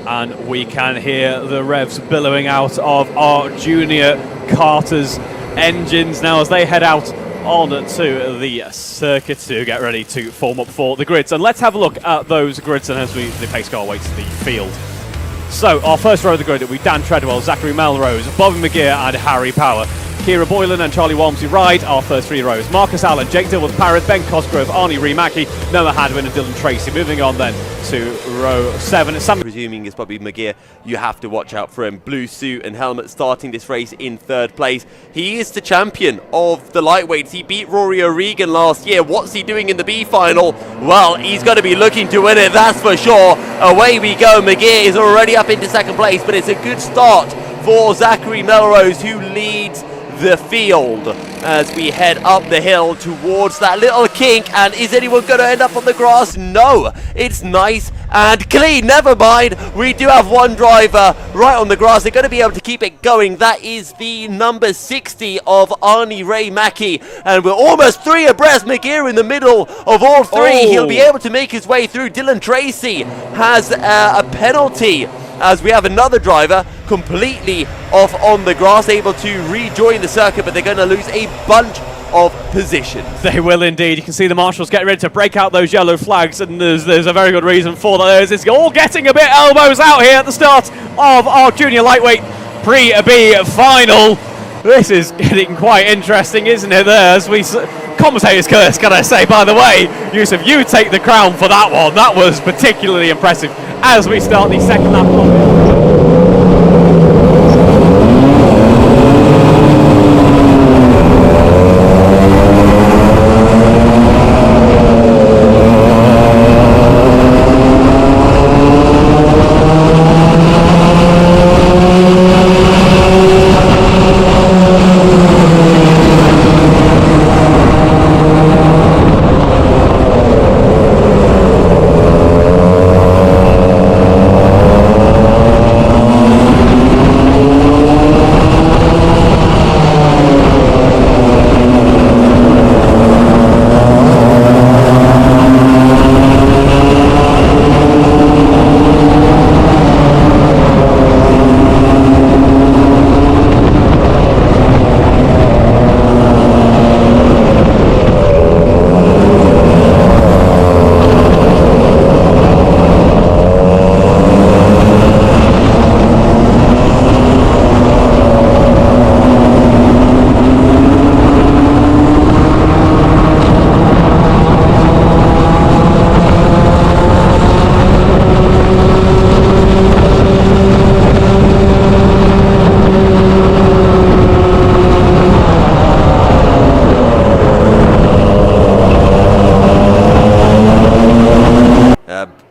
and we can hear the revs billowing out of our junior karters' engines now as they head out on to the circuit to get ready to form up for the grids. And let's have a look at those grids and as the pace car waits the field. So our first row of the grid will be Dan Treadwell, Zachary Melrose, Bobby McGeer and Harry Power. Kira Boylan and Charlie Walmsley ride our first three rows. Marcus Allen, Jake Dilworth Parrott, Ben Cosgrove, Arnie Reemackie, Noah Hadwin and Dylan Tracy. Moving on then to row 7. Presuming it's Bobby McGeer, you have to watch out for him. Blue suit and helmet starting this race in 3rd place. He is the champion of the lightweights. He beat Rory O'Regan last year. What's he doing in the B final? Well, he's going to be looking to win it, that's for sure. Away we go. McGeer is already up into 2nd place, but it's a good start for Zachary Melrose, who leads the field as we head up the hill towards that little kink. And is anyone going to end up on the grass? No, it's nice and clean. Never mind, we do have one driver right on the grass. They're going to be able to keep it going. That is the number 60 of Arnie Reemackie, and we're almost 3 abreast. McGeer in the middle of all 3. He'll be able to make his way through. Dylan Tracy has a penalty as we have another driver completely off on the grass, able to rejoin the circuit, but they're going to lose a bunch of positions. They will indeed. You can see the marshals getting ready to break out those yellow flags, and there's a very good reason for that. It's all getting a bit elbows out here at the start of our junior lightweight pre-B final. This is getting quite interesting, isn't it? There, as we commentators curse, can I say, by the way, Yusuf, you take the crown for that one. That was particularly impressive as we start the second lap.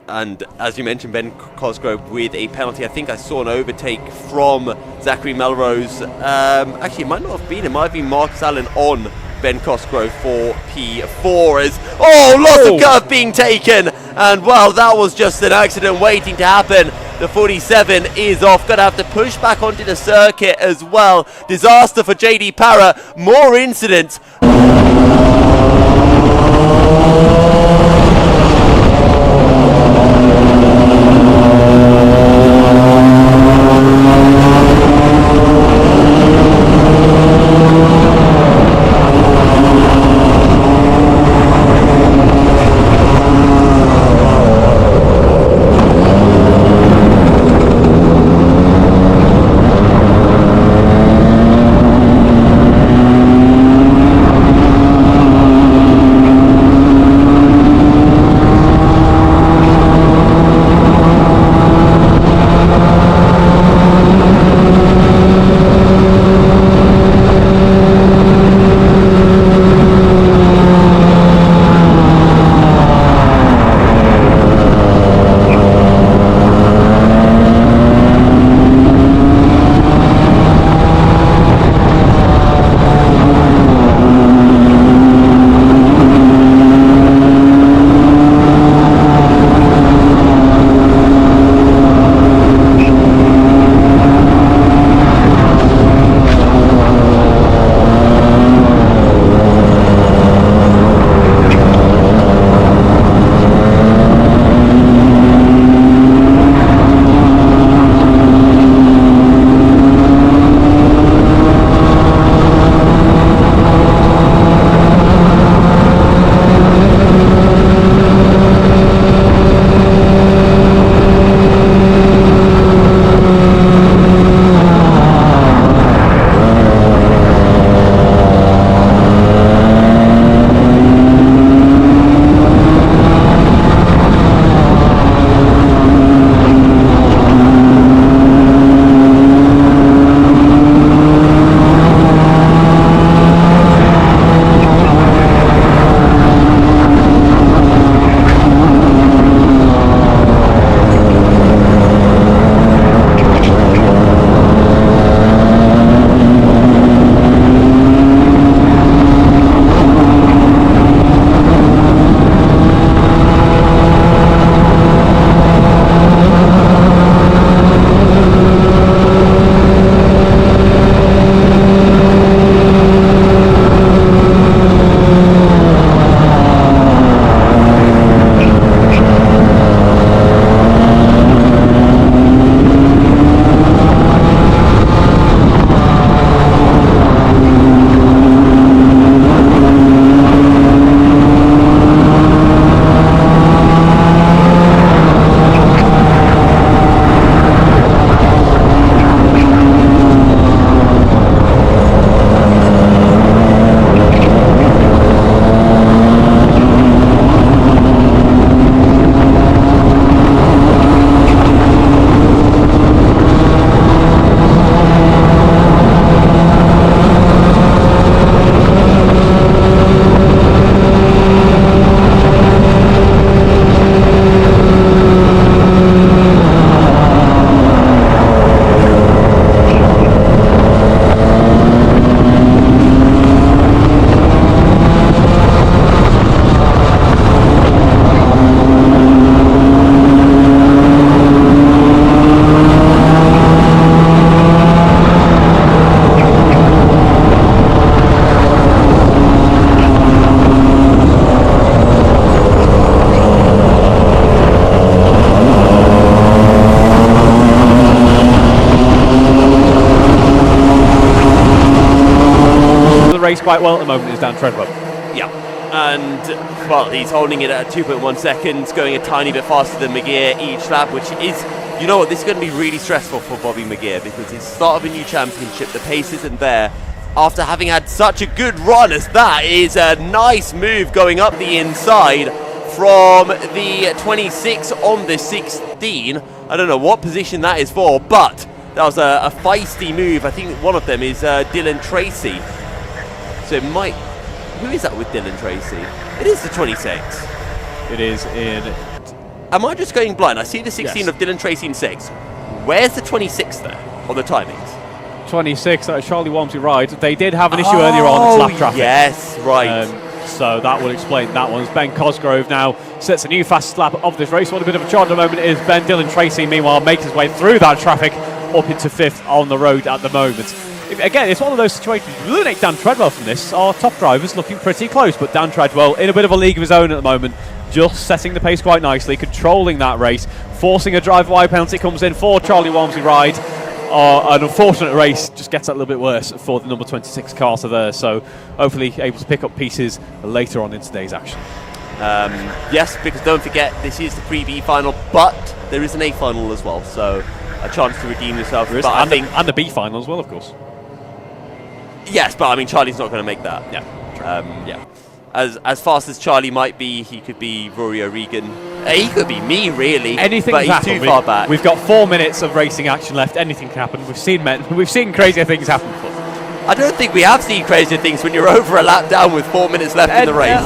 And as you mentioned, Ben Cosgrove with a penalty. I think I saw an overtake from Zachary Melrose. Actually, it might not have been. It might have been Marcus Allen on Ben Cosgrove for P4 as... lots of curve being taken. And, well, that was just an accident waiting to happen. The 47 is off. Going to have to push back onto the circuit as well. Disaster for JD Parra. More incidents. the race quite well at the moment is Dan Treadwell. Yeah, and well, he's holding it at 2.1 seconds, going a tiny bit faster than McGear each lap, which is, you know what, this is going to be really stressful for Bobby McGear because it's the start of a new championship, the pace isn't there. After having had such a good run as that, is a nice move going up the inside from the 26 on the 16. I don't know what position that is for, but that was a feisty move. I think one of them is Dylan Tracy. So it might... Who is that with Dylan Tracy? It is the 26. It is in... Am I just going blind? I see the 16 Yes. of Dylan Tracy in 6. Where's the 26 there on the timings? 26, Charlie Walmsley ride. They did have an issue earlier on in lap traffic. Yes, right. So that will explain that one. Ben Cosgrove now sets a new fastest lap of this race. What a bit of a charge at the moment is Ben. Dylan Tracy, meanwhile, makes his way through that traffic up into 5th on the road at the moment. Again, it's one of those situations. You eliminate Dan Treadwell from this. Our top driver's looking pretty close, but Dan Treadwell in a bit of a league of his own at the moment, just setting the pace quite nicely, controlling that race, forcing a drive-wide penalty comes in for Charlie Walmsley ride. An unfortunate race just gets that a little bit worse for the number 26 Carter there, so hopefully able to pick up pieces later on in today's action. Yes, because don't forget, this is the pre-B final, but there is an A final as well, so a chance to redeem yourself. There is, but and the B final as well, of course. Yes, but I mean, Charlie's not going to make that. Yeah. Yeah. As fast as Charlie might be, he could be Rory O'Regan. He could be me, really. Anything but can he's happen. too far back. We've got 4 minutes of racing action left. Anything can happen. We've seen crazier things happen before. I don't think we have seen crazier things when you're over a lap down with 4 minutes left in the race.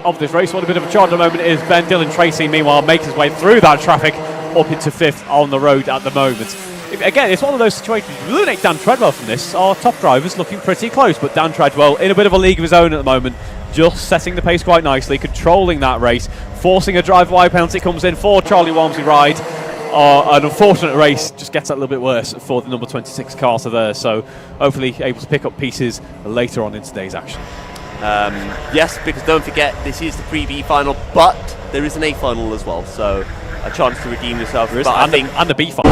Of this race, what a bit of a charge at the moment is Ben. Dylan Tracy, meanwhile, makes his way through that traffic up into 5th on the road at the moment. Again, it's one of those situations. You eliminate Dan Treadwell from this. Our top driver's looking pretty close, but Dan Treadwell in a bit of a league of his own at the moment, just setting the pace quite nicely, controlling that race, forcing a drive-wide penalty comes in for Charlie Walmsley ride. An unfortunate race just gets that a little bit worse for the number 26 Carter there, so hopefully able to pick up pieces later on in today's action. Yes, because don't forget, this is the pre-B final, but there is an A final as well, so a chance to redeem yourself. There is, but and the B final.